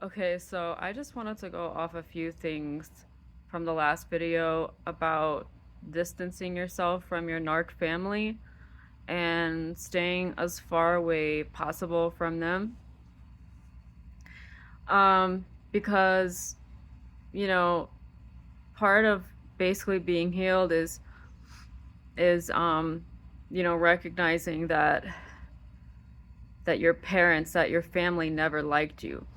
Okay, so I just wanted to go off a few things from the last video about distancing yourself from your narc family and staying as far away possible from them. Because, you know, part of basically being healed is recognizing that your parents, that your family never liked you.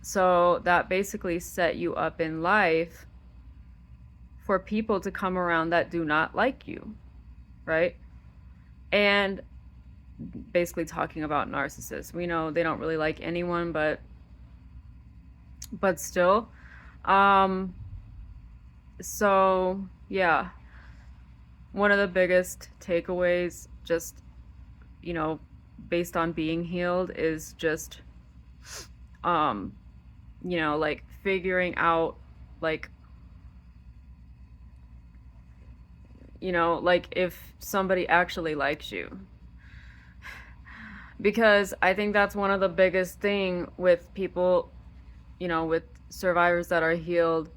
So that basically set you up in life for people to come around that do not like you, right? And basically talking about narcissists. We know they don't really like anyone, but still. Um so yeah, one of the biggest takeaways just, you know, based on being healed is just um like figuring out like like if somebody actually likes you, because I think that's one of the biggest thing with people, with survivors that are healed,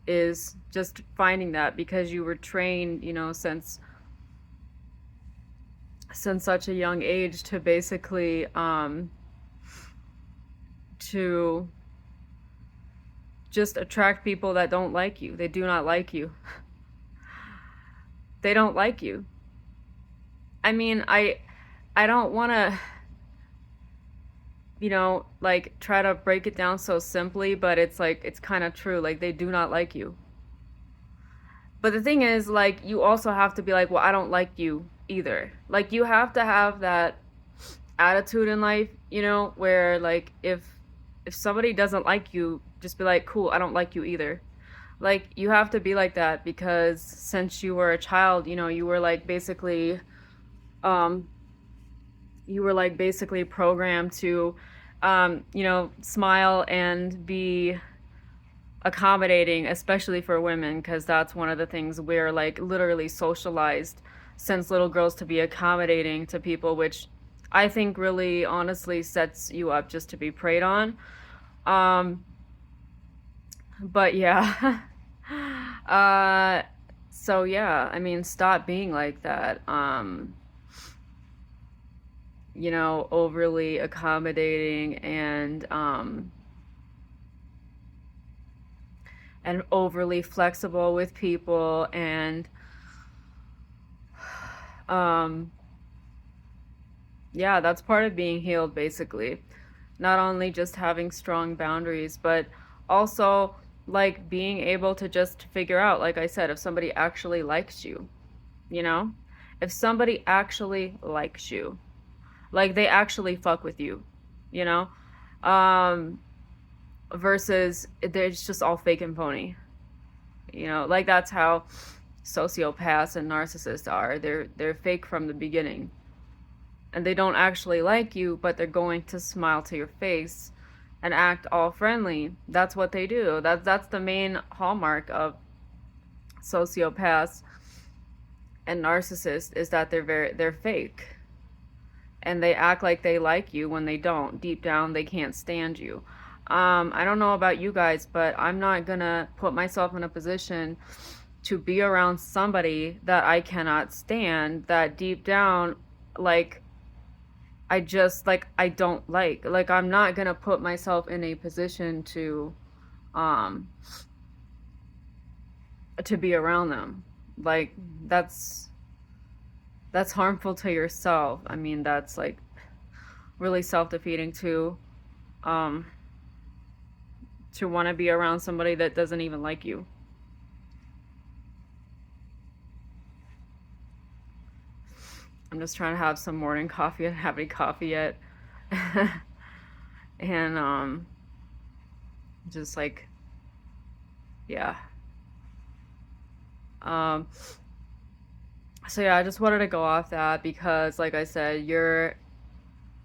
is just finding that, because you were trained, since such a young age to basically to just attract people that don't like you. They do not like you. They don't like you. I mean, I don't want to like try to break it down so simply, but it's like it's kind of true. Like they do not like you. But the thing is, like, you also have to be like, well, I don't like you either. Like, you have to have that attitude in life, where like if somebody doesn't like you, just be like, cool, I don't like you either. Like, you have to be like that, because since you were a child, you were like basically um programmed to smile and be accommodating, especially for women, because that's one of the things we're like literally socialized since little girls to be accommodating to people, which I think really honestly sets you up just to be preyed on. Um, but yeah. uh, so yeah, I mean, stop being like that. Overly accommodating and overly flexible with people, and um yeah, that's part of being healed, basically. Not only just having strong boundaries, but also like being able to just figure out, like I said, if somebody actually likes you, you know? If somebody actually likes you, like they actually fuck with you, you know? Um, Versus it's just all fake and phony. Like that's how sociopaths and narcissists are. They're fake from the beginning, and they don't actually like you, but they're going to smile to your face and act all friendly. That's what they do. That's the main hallmark of sociopaths and narcissists, is that they're fake, and they act like they like you when they don't. Deep down, they can't stand you. I don't know about you guys, but I'm not gonna put myself in a position to be around somebody that I cannot stand, that deep down, like, I just like I don't like I'm not gonna put myself in a position um to be around them. Like, that's that's harmful to yourself. I mean, that's like really self-defeating too, um to want to be around somebody that doesn't even like you. I'm just trying to have some morning coffee. I don't have any coffee yet. And just like, yeah. um so yeah, I just wanted to go off that, because like I said, your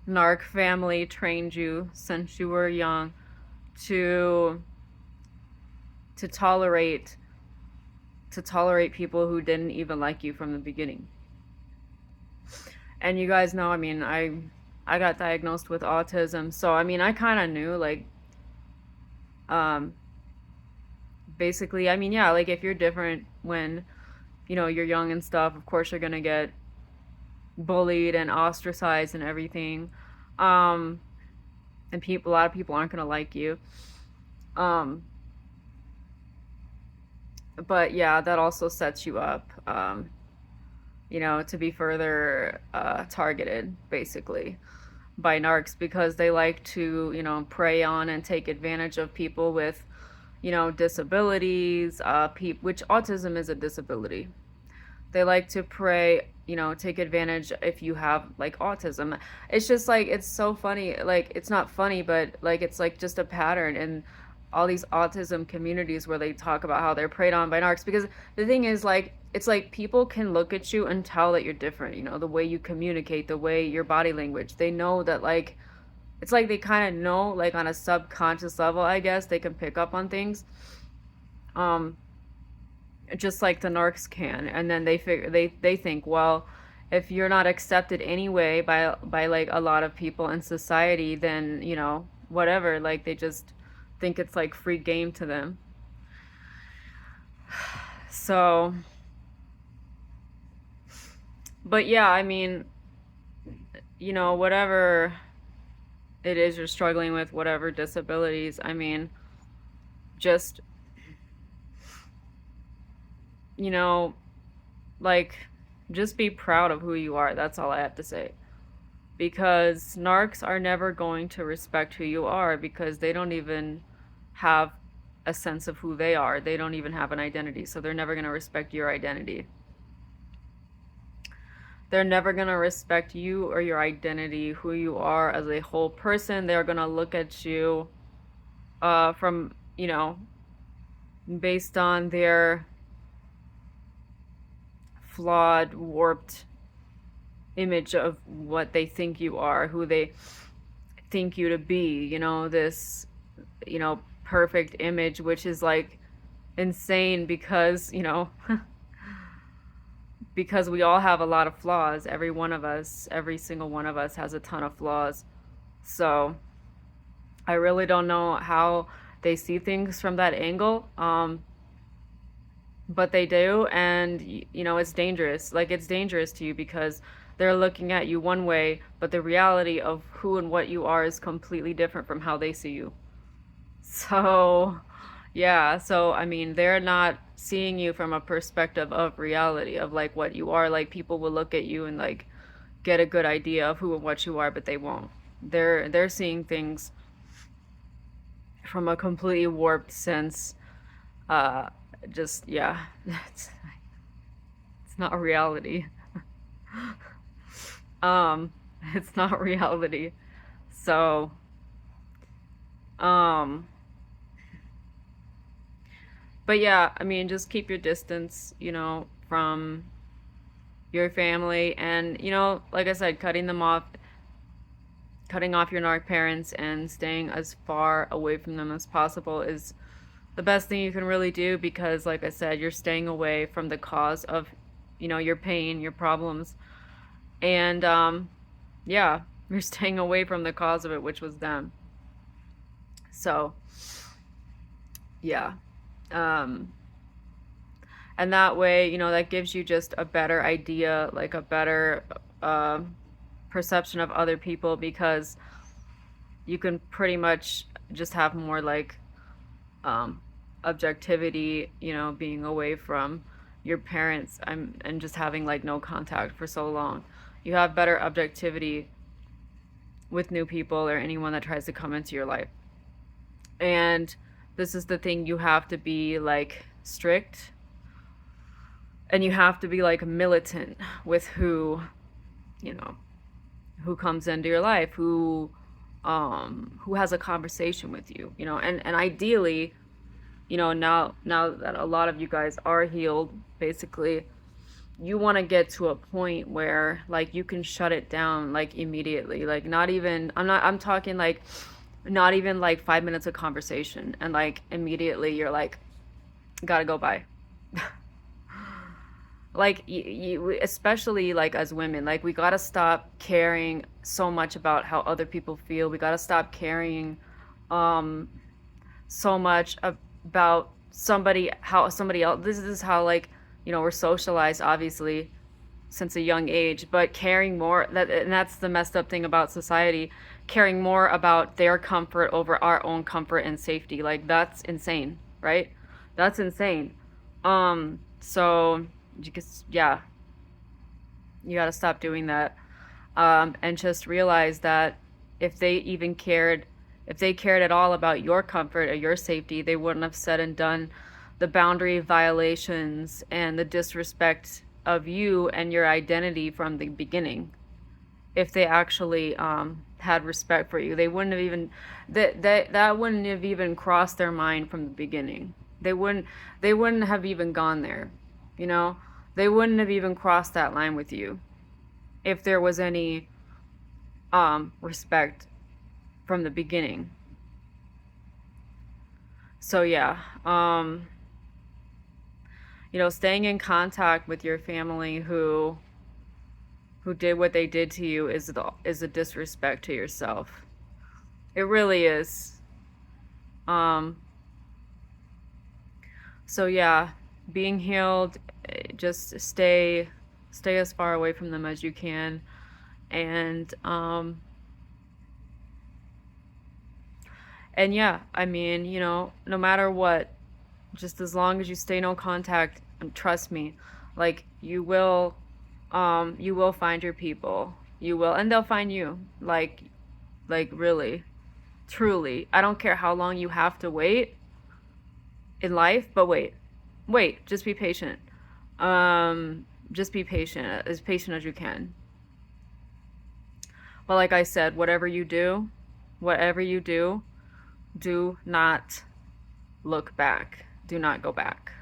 narc family trained you since you were young to to tolerate to tolerate people who didn't even like you from the beginning. And you guys know, I mean, I got diagnosed with autism, so I mean, I kind of knew, like, Um, basically, I mean, yeah, like if you're different when, you're young and stuff, of course you're gonna get bullied and ostracized and everything. Um, and a lot of people aren't gonna like you. Um, but yeah, that also sets you up, to be further targeted, basically, by narcs because they like to, prey on and take advantage of people with, disabilities, which autism is a disability. They like to prey, take advantage if you have like autism. It's just like it's so funny. Like it's not funny, but like it's like just a pattern in all these autism communities where they talk about how they're preyed on by narcs. Because the thing is, like, it's like people can look at you and tell that you're different. The way you communicate, the way your body language. They know that like it's like they kind of know like on a subconscious level, I guess they can pick up on things. Um, just like the narcs can, and then they think, well, if you're not accepted anyway by like a lot of people in society, then whatever, like they just think it's like free game to them. So, but yeah, I mean, whatever it is you're struggling with, whatever disabilities, I mean, just you know like just be proud of who you are. That's all I have to say. Because narcs are never going to respect who you are because they don't even have a sense of who they are. They don't even have an identity. So they're never going to respect your identity. They're never going to respect you or your identity, who you are as a whole person. They're going to look at you from, based on their flawed, warped image of what they think you are, who they think you to be, this, perfect image, which is like insane because, because we all have a lot of flaws. Every one of us, every single one of us has a ton of flaws. So I really don't know how they see things from that angle. But they do, and it's dangerous. Like it's dangerous to you because they're looking at you one way, but the reality of who and what you are is completely different from how they see you. So, yeah, so I mean, they're not seeing you from a perspective of reality of like what you are. Like people will look at you and like get a good idea of who and what you are, but they won't. They're seeing things from a completely warped sense. Uh, just yeah, it's not reality. um, it's not reality. So, um, but yeah, I mean, just keep your distance, from your family, and like I said, cutting off your narc parents and staying as far away from them as possible is the best thing you can really do because like I said, you're staying away from the cause of, your pain, your problems. And yeah, you're staying away from the cause of it, which was them. So, yeah. Um and that way, that gives you just a better idea, like a better uh, perception of other people because you can pretty much just have more like um, objectivity, being away from your parents and just having like no contact for so long. You have better objectivity with new people or anyone that tries to come into your life. And this is the thing, you have to be like strict and you have to be like militant with you know, who comes into your life, who has a conversation with you, and ideally, now that a lot of you guys are healed, basically, you want to get to a point where like you can shut it down like immediately. Like not even I'm talking like not even like 5 minutes of conversation and like immediately you're like gotta go by. Like especially like as women, like we gotta stop caring so much about how other people feel. We gotta stop caring um so much about somebody, how somebody else, this is how, like, we're socialized, obviously, since a young age, but caring more, and that's the messed up thing about society, caring more about their comfort over our own comfort and safety. Like, that's insane, right? That's insane. So yeah, you got to stop doing that. And just realize that if they even cared, if they cared at all about your comfort or your safety, they wouldn't have said and done the boundary violations and the disrespect of you and your identity from the beginning. If they actually had respect for you, they wouldn't have even that wouldn't have even crossed their mind from the beginning. They wouldn't have even gone there, you know? They wouldn't have even crossed that line with you if there was any respect from the beginning. So yeah, staying in contact with your family who did what they did to you is a disrespect to yourself. It really is. Um, so yeah, being healed, just stay as far away from them as you can, and yeah, I mean, no matter what, just as long as you stay no contact, and trust me, like, you will find your people. You will, and they'll find you. Like really, truly. I don't care how long you have to wait in life, but wait, just be patient. Just be patient, as patient as you can. But like I said, whatever you do, do not look back. Do not go back.